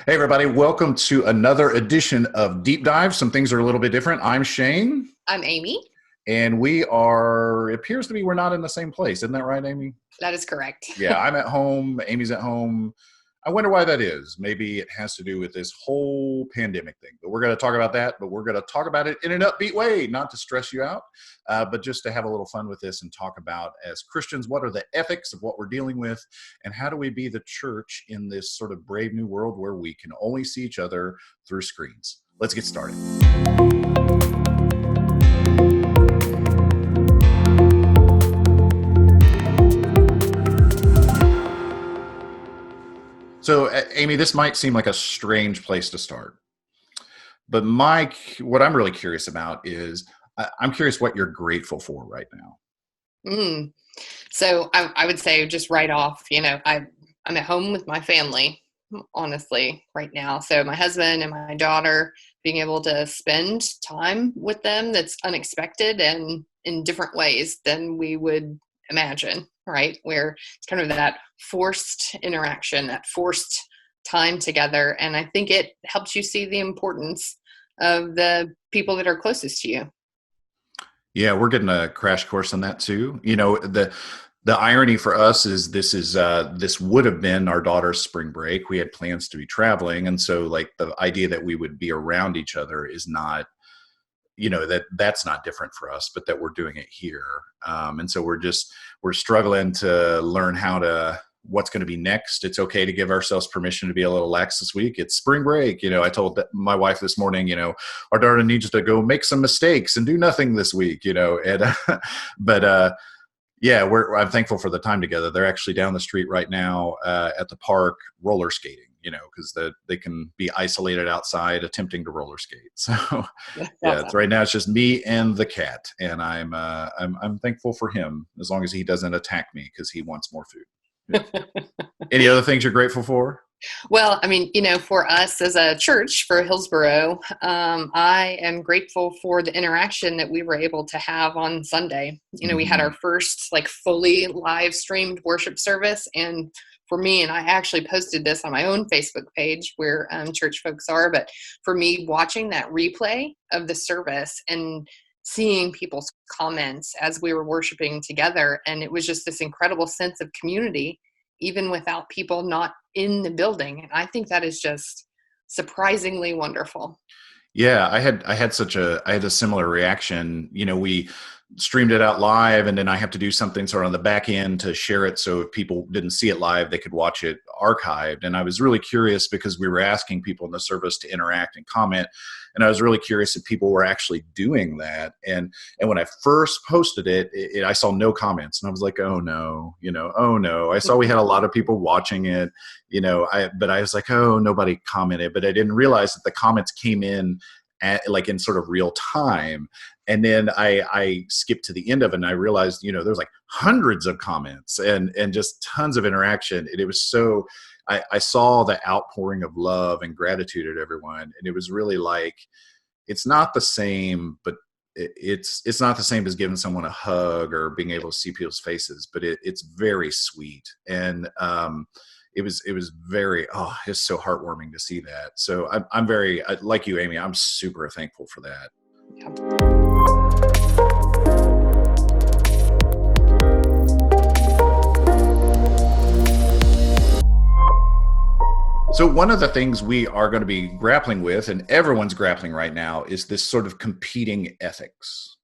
Hey, everybody, welcome to another edition of Deep Dive. Some things are a little bit different. I'm Shane, I'm Amy. and it appears to be we're not in the same place. Isn't that right, Amy? That is correct. Yeah, I'm at home. Amy's at home. I wonder why that is. Maybe it has to do with this whole pandemic thing. But we're going to talk about that. But we're going to talk about it in an upbeat way, not to stress you out, but just to have a little fun with this and talk about, as Christians, what are the ethics of what we're dealing with, and how do we be the church in this sort of brave new world where we can only see each other through screens. Let's get started. So, Amy, this might seem like a strange place to start, but what I'm really curious about is I'm curious what you're grateful for right now. Mm. So I would say just right off, I'm at home with my family, honestly, right now. So my husband and my daughter, being able to spend time with them that's unexpected and in different ways than we would imagine, right? Where it's kind of that forced interaction, that forced time together. And I think it helps you see the importance of the people that are closest to you. Yeah, we're getting a crash course on that too. The irony for us is this would have been our daughter's spring break. We had plans to be traveling, and so like the idea that we would be around each other is not, that's not different for us, but that we're doing it here. And so we're struggling to learn what's going to be next. It's okay to give ourselves permission to be a little lax this week. It's spring break. I told my wife this morning, our daughter needs to go make some mistakes and do nothing this week, but yeah, I'm thankful for the time together. They're actually down the street right now at the park roller skating, because they can be isolated outside attempting to roller skate. So That's yeah, awesome. right now it's just me and the cat, and I'm thankful for him as long as he doesn't attack me because he wants more food. Yeah. Any other things you're grateful for? Well, I mean, for us as a church for Hillsboro, I am grateful for the interaction that we were able to have on Sunday. We had our first like fully live streamed worship service. And for me, and I actually posted this on my own Facebook page where church folks are, but for me, watching that replay of the service and seeing people's comments as we were worshiping together, and it was just this incredible sense of community even without people not in the building. And I think that is just surprisingly wonderful. Yeah, I had a similar reaction. We streamed it out live, and then I have to do something sort of on the back end to share it, so if people didn't see it live, they could watch it archived. And I was really curious because we were asking people in the service to interact and comment, and I was really curious if people were actually doing that. And when I first posted it, I saw no comments, and I was like, oh no, oh no. I saw we had a lot of people watching it, but I was like, oh, nobody commented. But I didn't realize that the comments came in in sort of real time. And then I skipped to the end of it, and I realized, there's like hundreds of comments and just tons of interaction. And it was so, I saw the outpouring of love and gratitude at everyone. And it was really like, it's not the same, but it's not the same as giving someone a hug or being able to see people's faces, but it's very sweet. And it was very, it's so heartwarming to see that. So I'm very, like you, Amy, I'm super thankful for that. Yeah. So one of the things we are going to be grappling with, and everyone's grappling right now, is this sort of competing ethics.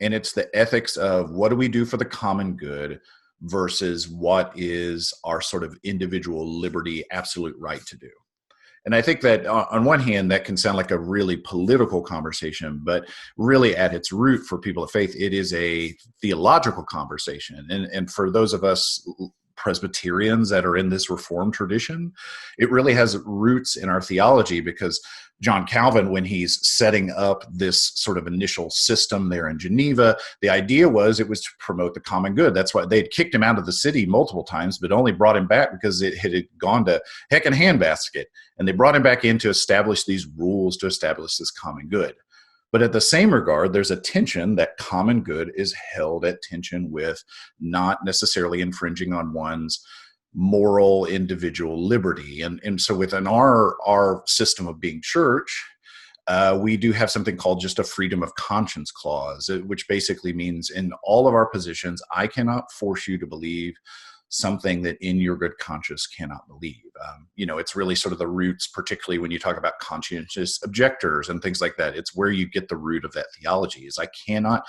And it's the ethics of what do we do for the common good versus what is our sort of individual liberty, absolute right to do. And I think that on one hand, that can sound like a really political conversation, but really at its root for people of faith, it is a theological conversation. And for those of us Presbyterians that are in this Reformed tradition, it really has roots in our theology, because John Calvin, when he's setting up this sort of initial system there in Geneva, the idea was it was to promote the common good. That's why they'd kicked him out of the city multiple times, but only brought him back because it had gone to heck in a handbasket. And they brought him back in to establish these rules, to establish this common good. But at the same regard, there's a tension that common good is held at tension with not necessarily infringing on one's moral individual liberty. And so within our system of being church, we do have something called just a freedom of conscience clause, which basically means in all of our positions, I cannot force you to believe something that in your good conscience cannot believe. It's really sort of the roots, particularly when you talk about conscientious objectors and things like that. It's where you get the root of that theology is I cannot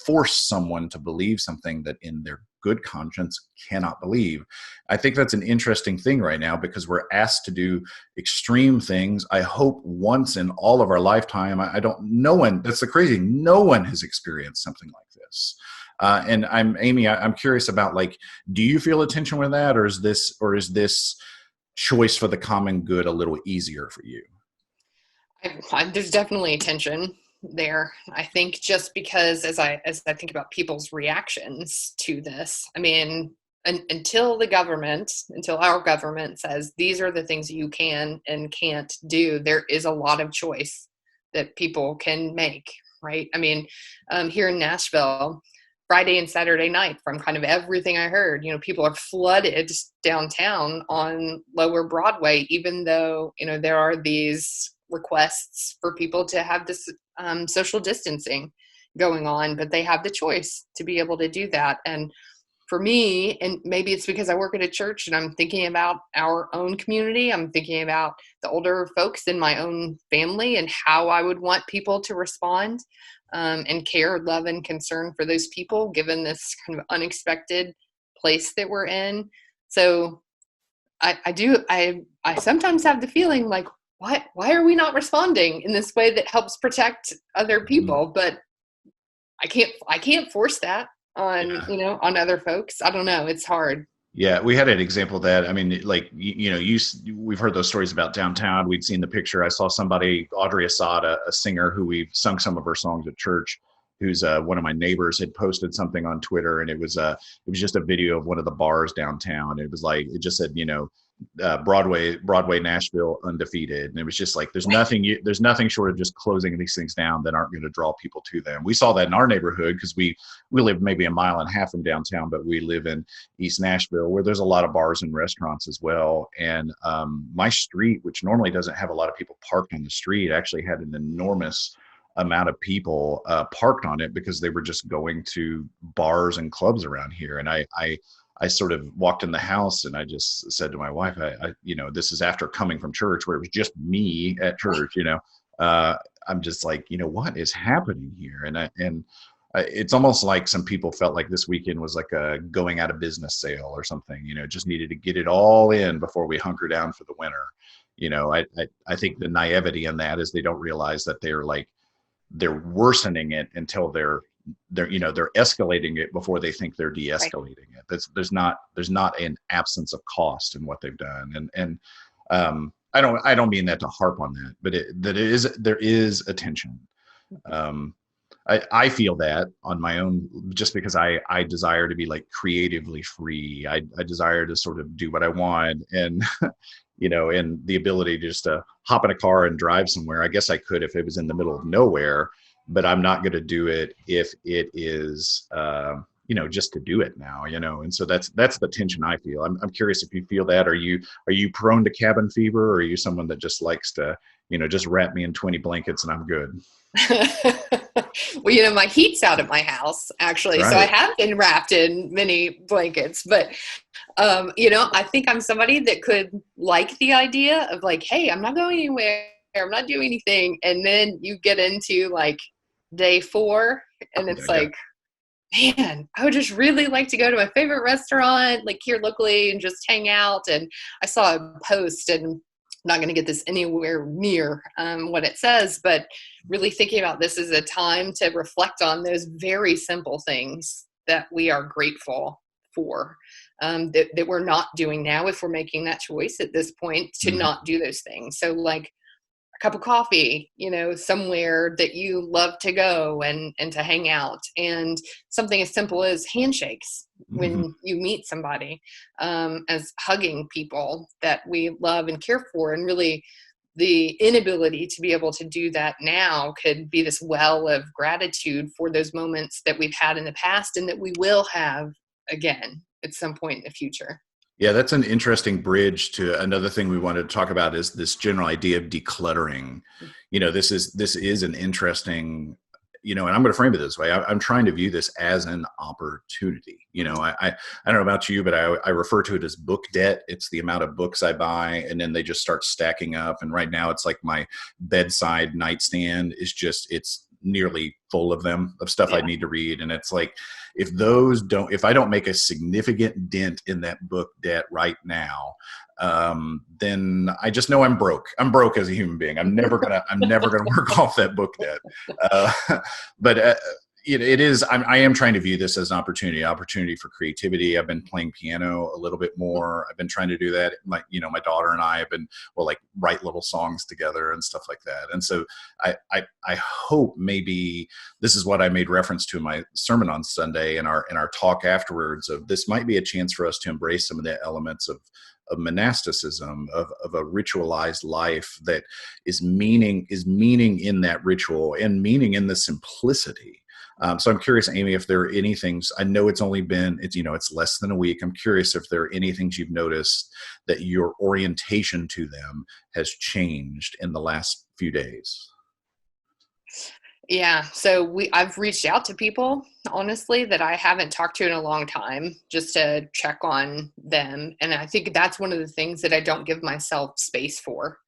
force someone to believe something that in their good conscience cannot believe. I think that's an interesting thing right now because we're asked to do extreme things. I hope once in all of our lifetime, no one, that's the crazy, no one has experienced something like this. And Amy, I'm curious about do you feel a tension with that, or is this choice for the common good a little easier for you? There's definitely a tension there. I think just because as I think about people's reactions to this, I mean, until our government says these are the things you can and can't do, there is a lot of choice that people can make, right? I mean, here in Nashville, Friday and Saturday night, from kind of everything I heard, people are flooded downtown on Lower Broadway, even though, there are these requests for people to have this social distancing going on, but they have the choice to be able to do that. And for me, and maybe it's because I work at a church and I'm thinking about our own community, I'm thinking about the older folks in my own family and how I would want people to respond and care, love, and concern for those people, given this kind of unexpected place that we're in. So I sometimes have the feeling like, why are we not responding in this way that helps protect other people? But I can't force that on, on other folks. I don't know. It's hard. Yeah, we had an example of that. I mean, we've heard those stories about downtown. We'd seen the picture. I saw somebody, Audrey Assad, a singer who we've sung some of her songs at church, who's one of my neighbors, had posted something on Twitter, and it was just a video of one of the bars downtown. It just said, Broadway, Nashville, undefeated. And it was just like, there's nothing short of just closing these things down that aren't going to draw people to them. We saw that in our neighborhood because we live maybe a mile and a half from downtown, but we live in East Nashville where there's a lot of bars and restaurants as well. And my street, which normally doesn't have a lot of people parked on the street, actually had an enormous amount of people parked on it because they were just going to bars and clubs around here. And I sort of walked in the house and I just said to my wife, this is after coming from church where it was just me at church, I'm just like, what is happening here? And it's almost like some people felt like this weekend was like a going out of business sale or something, just needed to get it all in before we hunker down for the winter. I think the naivety in that is they don't realize that they're worsening it until they're escalating it before they think they're de-escalating it. There's not an absence of cost in what they've done. And I don't mean that to harp on that, but there is a tension. I feel that on my own, just because I desire to be creatively free. I desire to sort of do what I want, and and the ability just to hop in a car and drive somewhere. I guess I could if it was in the middle of nowhere, but I'm not going to do it if it is, just to do it now, and so that's the tension I feel. I'm curious if you feel that. Are you prone to cabin fever, or are you someone that just likes to, just wrap me in 20 blankets and I'm good? Well, my heat's out at my house, actually. Right. So I have been wrapped in many blankets, but, I think I'm somebody that could like the idea of hey, I'm not going anywhere. I'm not doing anything. And then you get into day 4 and it's man, I would just really like to go to my favorite restaurant, here locally, and just hang out. And I saw a post, and I'm not going to get this anywhere near what it says, but really thinking about this as a time to reflect on those very simple things that we are grateful for, that we're not doing now if we're making that choice at this point to not do those things. So a cup of coffee, somewhere that you love to go and to hang out, and something as simple as handshakes when you meet somebody, as hugging people that we love and care for. And really the inability to be able to do that now could be this well of gratitude for those moments that we've had in the past and that we will have again at some point in the future. Yeah, that's an interesting bridge to another thing we wanted to talk about is this general idea of decluttering. This is an interesting, and I'm going to frame it this way. I'm trying to view this as an opportunity. I don't know about you, but I refer to it as book debt. It's the amount of books I buy, and then they just start stacking up. And right now, it's like my bedside nightstand is it's nearly full of them, of stuff I Yeah. need to read. And it's like, if I don't make a significant dent in that book debt right now, then I just know I'm broke. I'm broke as a human being. I'm never gonna work off that book debt. Uh, but it is. I am trying to view this as an opportunity for creativity. I've been playing piano a little bit more. I've been trying to do that. My daughter and I have been like write little songs together and stuff like that. And so I hope maybe this is what I made reference to in my sermon on Sunday and our talk afterwards. Of this might be a chance for us to embrace some of the elements of monasticism, of a ritualized life that is meaning in that ritual and meaning in the simplicity. So I'm curious, Amy, if there are any things. I know it's less than a week. I'm curious if there are any things you've noticed that your orientation to them has changed in the last few days. Yeah. So I've reached out to people, honestly, that I haven't talked to in a long time just to check on them. And I think that's one of the things that I don't give myself space for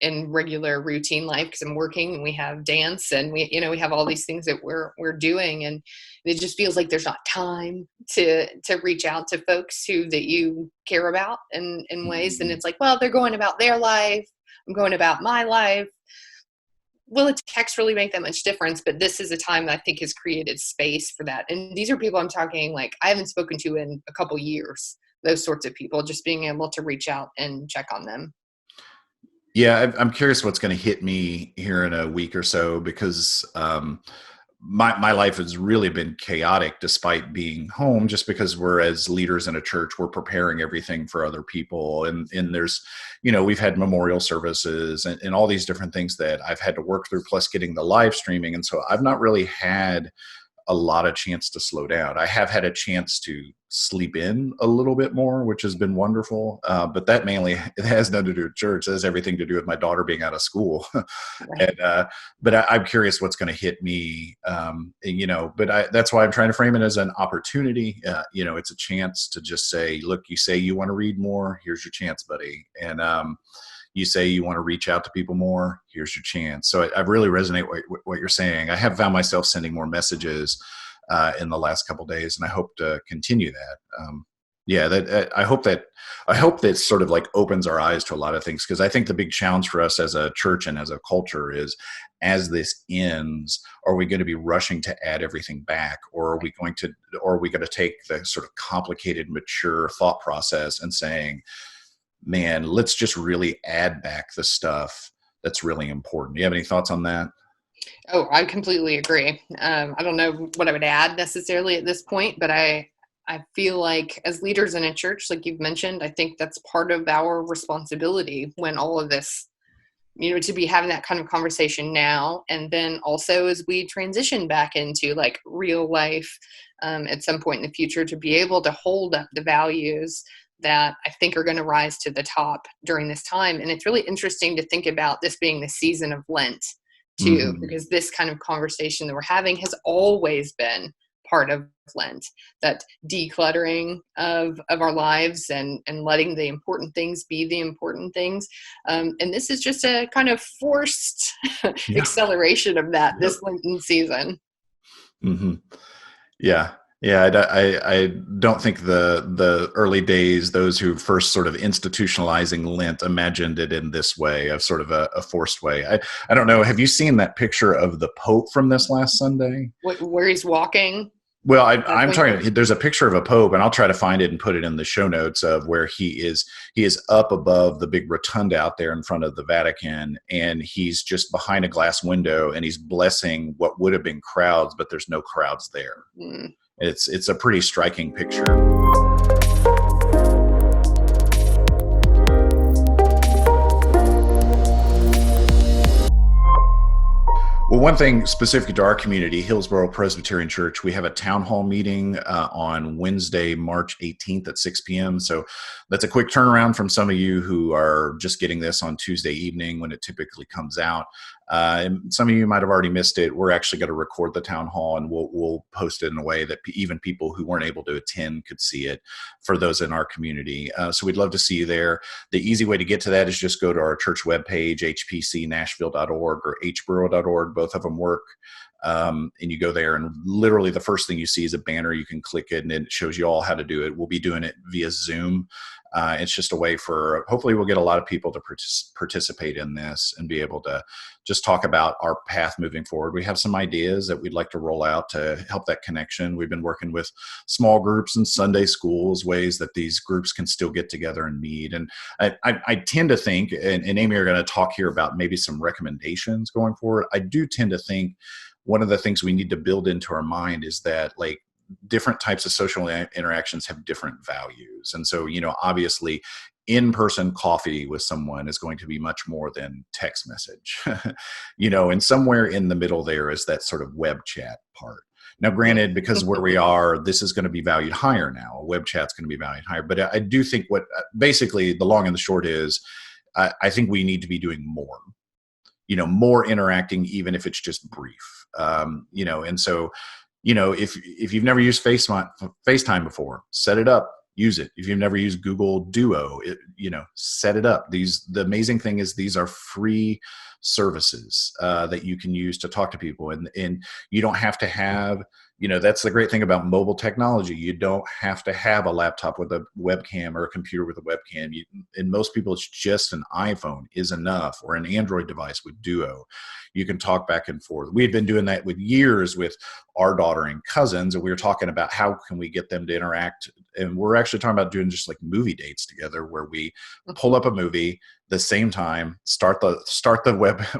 in regular routine life, because I'm working and we have dance and we have all these things that we're doing, and it just feels like there's not time to reach out to folks that you care about in ways. And it's like, well, they're going about their life. I'm going about my life. Will a text really make that much difference? But this is a time that I think has created space for that. And these are people I'm talking like I haven't spoken to in a couple years, those sorts of people, just being able to reach out and check on them. Yeah, I'm curious what's going to hit me here in a week or so, because my life has really been chaotic despite being home, just because we're, as leaders in a church, we're preparing everything for other people. And there's, we've had memorial services and all these different things that I've had to work through, plus getting the live streaming. And so I've not really had a lot of chance to slow down. I have had a chance to sleep in a little bit more, which has been wonderful. But that mainly, it has nothing to do with church. It has everything to do with my daughter being out of school. Right. But I'm curious what's going to hit me, that's why I'm trying to frame it as an opportunity. It's a chance to just say, look, you say you want to read more, here's your chance, buddy. And, you say you want to reach out to people more, here's your chance. So I really resonate with what you're saying. I have found myself sending more messages in the last couple of days, and I hope to continue that. I hope that sort of like opens our eyes to a lot of things, because I think the big challenge for us as a church and as a culture is, as this ends, are we going to be rushing to add everything back, or are we going to take the sort of complicated, mature thought process and saying, man, let's just really add back the stuff that's really important. Do you have any thoughts on that? Oh, I completely agree. I don't know what I would add necessarily at this point, but I feel like as leaders in a church, like you've mentioned, I think that's part of our responsibility when all of this, to be having that kind of conversation now. And then also as we transition back into like real life at some point in the future, to be able to hold up the values that I think are going to rise to the top during this time. And it's really interesting to think about this being the season of Lent too, because this kind of conversation that we're having has always been part of Lent, that decluttering of our lives and letting the important things be the important things. And this is just a kind of forced acceleration of that this Lenten season. Mm-hmm. Yeah. Yeah, I don't think the early days, those who first sort of institutionalizing Lent, imagined it in this way, of sort of a forced way. I don't know. Have you seen that picture of the Pope from this last Sunday? Where he's walking? Well, I'm trying. There's a picture of a Pope, and I'll try to find it and put it in the show notes, of where he is up above the big rotunda out there in front of the Vatican, and he's just behind a glass window, and he's blessing what would have been crowds, but there's no crowds there. Mm. It's a pretty striking picture. Well, one thing specific to our community, Hillsborough Presbyterian Church, we have a town hall meeting on Wednesday, March 18th at 6 p.m. So that's a quick turnaround from some of you who are just getting this on Tuesday evening when it typically comes out. And some of you might have already missed it. We're actually going to record the town hall, and we'll post it in a way that even people who weren't able to attend could see it for those in our community. So we'd love to see you there. The easy way to get to that is just go to our church webpage, hpcnashville.org or hborough.org. Both of them work. And you go there, and literally the first thing you see is a banner. You can click it, and it shows you all how to do it. We'll be doing it via Zoom. It's just a way for, hopefully we'll get a lot of people to participate in this and be able to just talk about our path moving forward. We have some ideas that we'd like to roll out to help that connection. We've been working with small groups and Sunday schools, ways that these groups can still get together and meet. And I tend to think, and Amy are going to talk here about maybe some recommendations going forward. I do tend to think one of the things we need to build into our mind is that, like, different types of social interactions have different values. And so, obviously in-person coffee with someone is going to be much more than text message, and somewhere in the middle there is that sort of web chat part. Now, granted, because where we are, this is going to be valued higher now. Web chat's going to be valued higher. But I do think what basically the long and the short is, I think we need to be doing more, more interacting, even if it's just brief, and so, if you've never used FaceTime before, set it up, use it. If you've never used Google Duo, set it up. The amazing thing is these are free services that you can use to talk to people, and you don't have to have, that's the great thing about mobile technology. You don't have to have a laptop with a webcam or a computer with a webcam. And most people, it's just an iPhone is enough, or an Android device with Duo. You can talk back and forth. We've been doing that with years with our daughter and cousins, and we were talking about how can we get them to interact. And we're actually talking about doing just like movie dates together, where we pull up a movie the same time, start the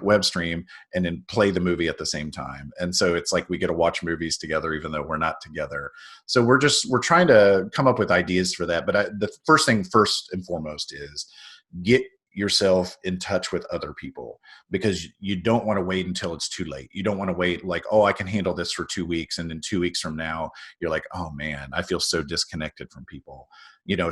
web stream, and then play the movie at the same time. And so it's like we get to watch movies together, even though we're not together. So we're trying to come up with ideas for that. But the first and foremost is get yourself in touch with other people, because you don't want to wait until it's too late. You don't want to wait like, oh, I can handle this for 2 weeks, and then 2 weeks from now you're like, oh man, I feel so disconnected from people.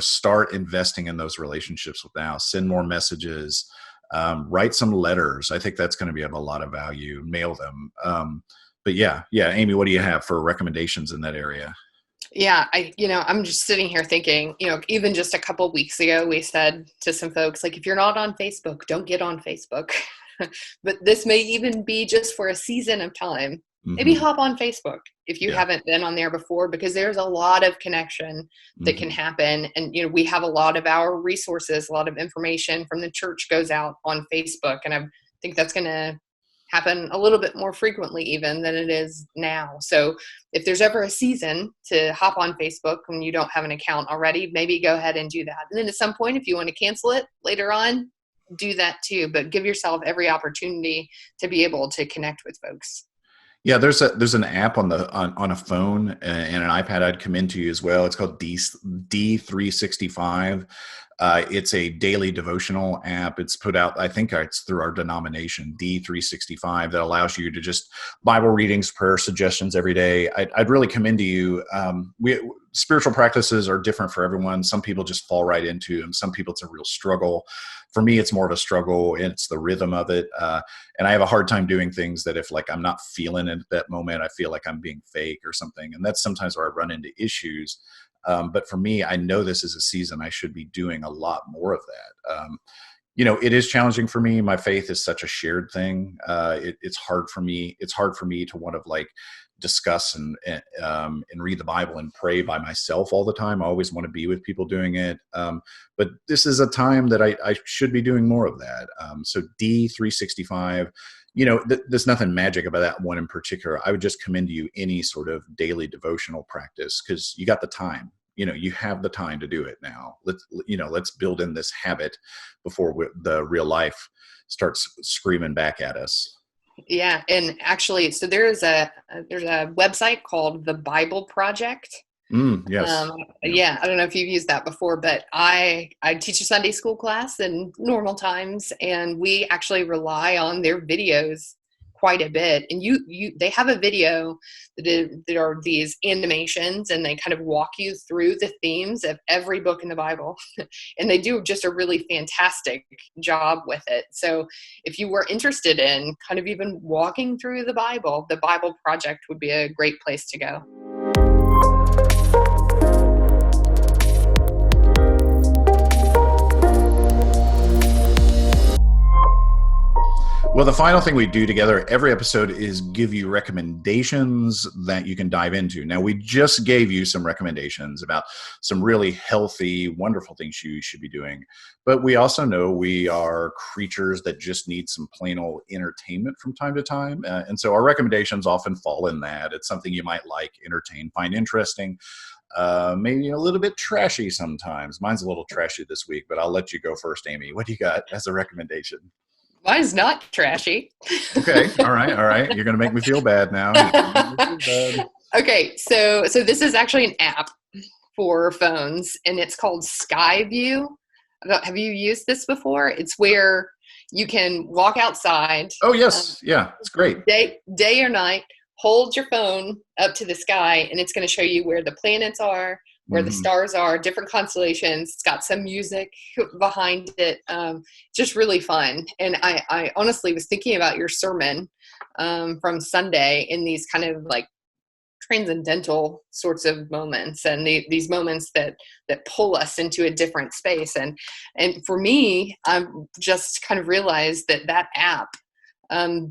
Start investing in those relationships now. Send more messages, write some letters. I think that's going to be of a lot of value. Mail them. But yeah, Amy, what do you have for recommendations in that area? Yeah, I'm just sitting here thinking, even just a couple of weeks ago, we said to some folks, like, if you're not on Facebook, don't get on Facebook. But this may even be just for a season of time. Mm-hmm. Maybe hop on Facebook if you haven't been on there before, because there's a lot of connection that can happen. And, we have a lot of our resources, a lot of information from the church goes out on Facebook. And I think that's going to happen a little bit more frequently even than it is now. So if there's ever a season to hop on Facebook when you don't have an account already, maybe go ahead and do that. And then at some point, if you want to cancel it later on, do that too. But give yourself every opportunity to be able to connect with folks. Yeah, there's an app on a phone and an iPad I'd commend to you as well. It's called D365. It's a daily devotional app. It's put out, I think it's through our denomination, D365, that allows you to just Bible readings, prayer suggestions every day. I'd really commend to you. Spiritual practices are different for everyone. Some people just fall right into them. Some people it's a real struggle. For me, it's more of a struggle. It's the rhythm of it. And I have a hard time doing things that if I'm not feeling it at that moment, I feel like I'm being fake or something. And that's sometimes where I run into issues. But for me, I know this is a season I should be doing a lot more of that. It is challenging for me. My faith is such a shared thing. It's hard for me. It's hard for me to want to discuss and read the Bible and pray by myself all the time. I always want to be with people doing it. But this is a time that I should be doing more of that. So D365, there's nothing magic about that one in particular. I would just commend to you any sort of daily devotional practice, because you got the time. You have the time to do it now. Let's build in this habit before the real life starts screaming back at us. Yeah. And actually, so there's a website called the Bible Project. Yes. Yeah. I don't know if you've used that before, but I teach a Sunday school class in normal times, and we actually rely on their videos quite a bit. And they have a video that are these animations, and they kind of walk you through the themes of every book in the Bible. And they do just a really fantastic job with it. So if you were interested in kind of even walking through the Bible Project would be a great place to go. Well, the final thing we do together every episode is give you recommendations that you can dive into. Now, we just gave you some recommendations about some really healthy, wonderful things you should be doing. But we also know we are creatures that just need some plain old entertainment from time to time. And so our recommendations often fall in that. It's something you might like, entertain, find interesting. Maybe a little bit trashy sometimes. Mine's a little trashy this week, but I'll let you go first, Amy. What do you got as a recommendation? Mine's not trashy. Okay. All right. You're going to make me feel bad now. Okay. So this is actually an app for phones, and it's called Skyview. Have you used this before? It's where you can walk outside. Oh, yes. Yeah. It's great. Day or night, hold your phone up to the sky, and it's going to show you where the planets are, where the stars are, different constellations. It's got some music behind it. Just really fun. And I honestly was thinking about your sermon from Sunday in these kind of like transcendental sorts of moments, and these moments that pull us into a different space. And for me, I've just kind of realized that app,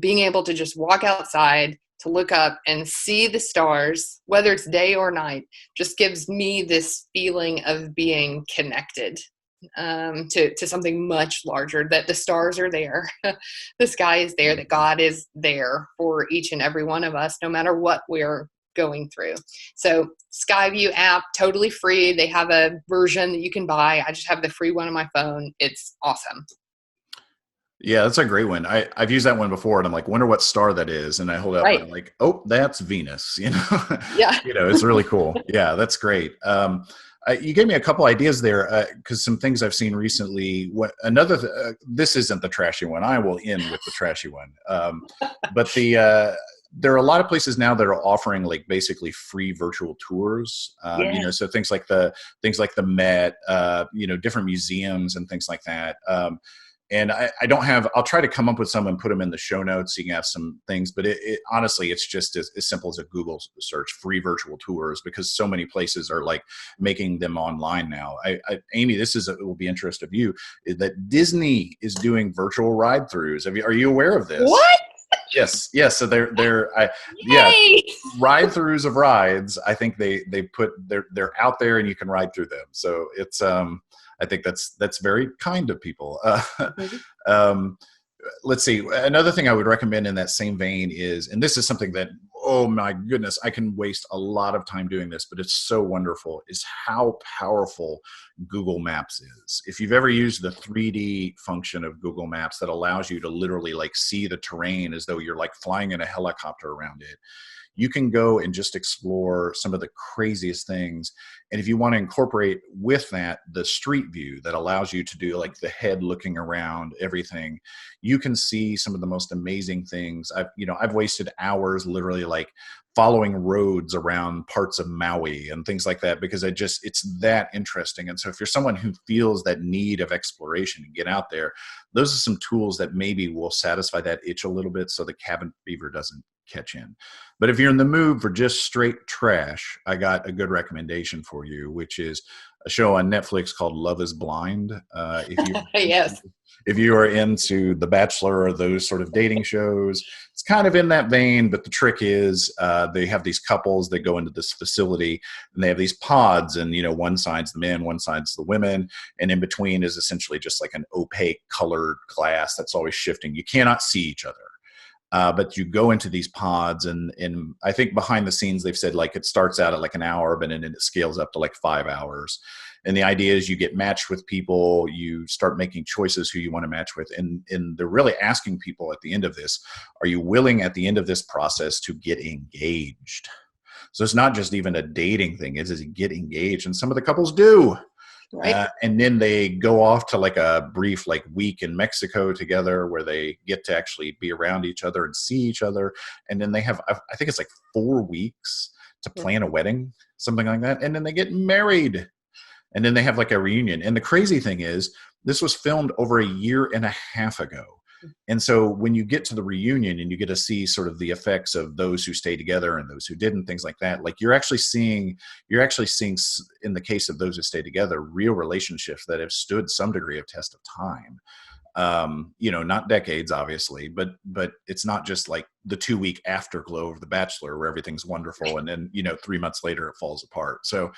being able to just walk outside, to look up and see the stars, whether it's day or night, just gives me this feeling of being connected to something much larger, that the stars are there, the sky is there, that God is there for each and every one of us, no matter what we're going through. So Skyview app, totally free. They have a version that you can buy. I just have the free one on my phone. It's awesome. Yeah, that's a great one. I've used that one before, and I'm like, wonder what star that is. And I hold it up and I'm like, oh, that's Venus. Yeah. It's really cool. Yeah, that's great. You gave me a couple ideas there, because some things I've seen recently. This isn't the trashy one. I will end with the trashy one. But there are a lot of places now that are offering like basically free virtual tours. So things like the Met, different museums and things like that. And I don't have, I'll try to come up with some and put them in the show notes so you can have some things, but honestly, it's just as simple as a Google search, free virtual tours, because so many places are like making them online now. Amy, it will be interest of you, is that Disney is doing virtual ride throughs. Are you aware of this? What? Yes. So they're ride throughs of rides. I think they're out there and you can ride through them. So it's, I think that's very kind of people. Let's see. Another thing I would recommend in that same vein is, and this is something that, oh my goodness, I can waste a lot of time doing this, but it's so wonderful, is how powerful Google Maps is. If you've ever used the 3D function of Google Maps that allows you to literally like see the terrain as though you're like flying in a helicopter around it, you can go and just explore some of the craziest things. And if you want to incorporate with that the street view that allows you to do like the head looking around everything, you can see some of the most amazing things. I've wasted hours literally like following roads around parts of Maui and things like that, because it's that interesting. And so if you're someone who feels that need of exploration and get out there, those are some tools that maybe will satisfy that itch a little bit so the cabin fever doesn't catch in. But if you're in the mood for just straight trash, I got a good recommendation for you, which is a show on Netflix called Love is Blind. Yes. If you are into The Bachelor or those sort of dating shows, it's kind of in that vein. But the trick is they have these couples that go into this facility and they have these pods, and one side's the men, one side's the women, and in between is essentially just like an opaque colored glass that's always shifting. You cannot see each other. But you go into these pods, and I think behind the scenes they've said like it starts out at like an hour, but then it scales up to like 5 hours. And the idea is you get matched with people, you start making choices who you want to match with, and they're really asking people at the end of this, are you willing at the end of this process to get engaged? So it's not just even a dating thing; it's get engaged, and some of the couples do. Right. And then they go off to like a brief like week in Mexico together where they get to actually be around each other and see each other. And then they have, I think it's like 4 weeks to Yeah. plan a wedding, something like that. And then they get married. And then they have like a reunion. And the crazy thing is, this was filmed over a year and a half ago. And so when you get to the reunion and you get to see sort of the effects of those who stayed together and those who didn't, things like that, like you're actually seeing in the case of those who stay together, real relationships that have stood some degree of test of time. Not decades, obviously, but it's not just like the 2 week afterglow of The Bachelor where everything's wonderful and then 3 months later it falls apart. So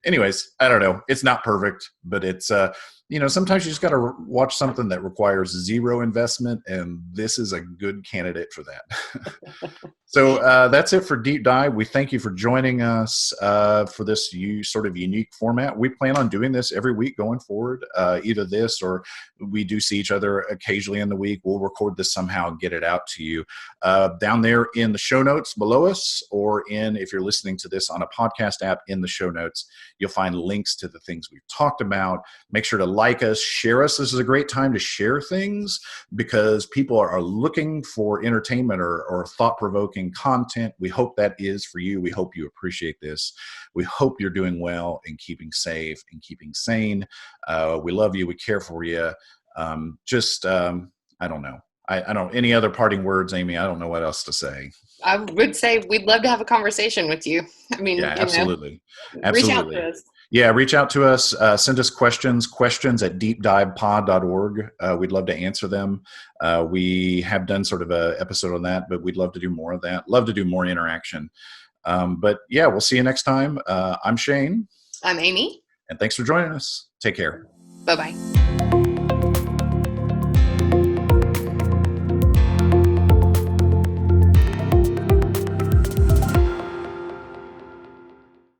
anyways, I don't know. It's not perfect, but it's sometimes you just got to watch something that requires zero investment, and this is a good candidate for that. So that's it for Deep Dive. We thank you for joining us for this sort of unique format. We plan on doing this every week going forward, either this or we do see each other occasionally in the week. We'll record this somehow and get it out to you down there in the show notes below us, or if you're listening to this on a podcast app, in the show notes, you'll find links to the things we've talked about. Make sure to like us, share us. This is a great time to share things because people are looking for entertainment or thought-provoking content. We hope that is for you. We hope you appreciate this. We hope you're doing well and keeping safe and keeping sane. We love you. We care for you. I don't know. I don't, any other parting words, Amy? I don't know what else to say. I would say we'd love to have a conversation with you. I mean, yeah, absolutely. Reach out to us. Yeah, reach out to us. Send us questions at deepdivepod.org. We'd love to answer them. We have done sort of an episode on that, but we'd love to do more of that. Love to do more interaction. But yeah, we'll see you next time. I'm Shane. I'm Amy. And thanks for joining us. Take care. Bye-bye.